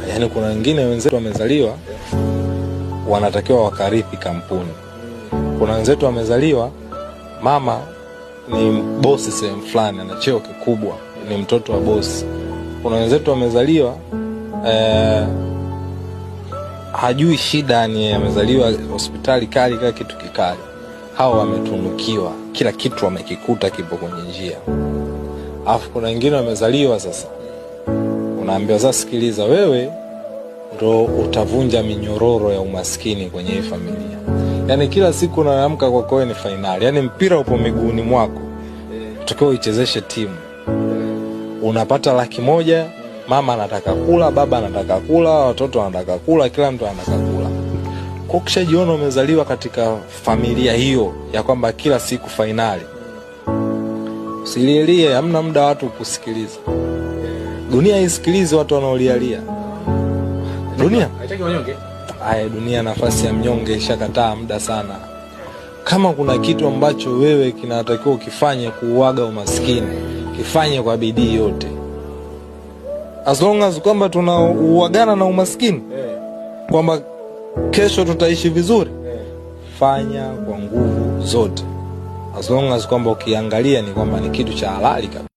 Yaani kuna wengine wenzetu wamezaliwa wanatakiwa wakarithi kampuni. Kuna wenzetu wamezaliwa mama ni bosi sehemu fulani, ana cheo kikubwa, ni mtoto wa bosi. Kuna wenzetu wamezaliwa hajui shida, ni amezaliwa hospitali kali, kila kitu kikali. Hao wametunukiwa, kila kitu wamekikuta kipo kwenye njia. Alafu kuna wengine wamezaliwa sasa, unaambiwa sasa, sikiliza, wewe ndo utavunja minyororo ya umaskini kwenye hii familia. Yaani kila siku unaamka kwa wewe ni finali. Yaani mpira upo miguuni mwako, utakiwa uichezeshe timu. Unapata 100,000, mama anataka kula, baba anataka kula, watoto wanataka kula, kila mtu anataka kula. Kwa kisha jiona umezaliwa katika familia hiyo ya kwamba kila siku finali. Usilielie, hamna muda watu kusikiliza. Dunia isikilize watu wanaolialia. Dunia haitaki wanyonge. Dunia nafasi ya mnyonge ishakataa muda sana. Kama kuna kitu ambacho wewe kinatakiwa ukifanye kuuaga umaskini, kifanye kwa bidii yote. As long as kwamba tunauagana na umaskini, kwamba kesho tutaishi vizuri, fanya kwa nguvu zote. As long as kwamba ukiangalia ni kwamba ni kitu cha halali kabisa.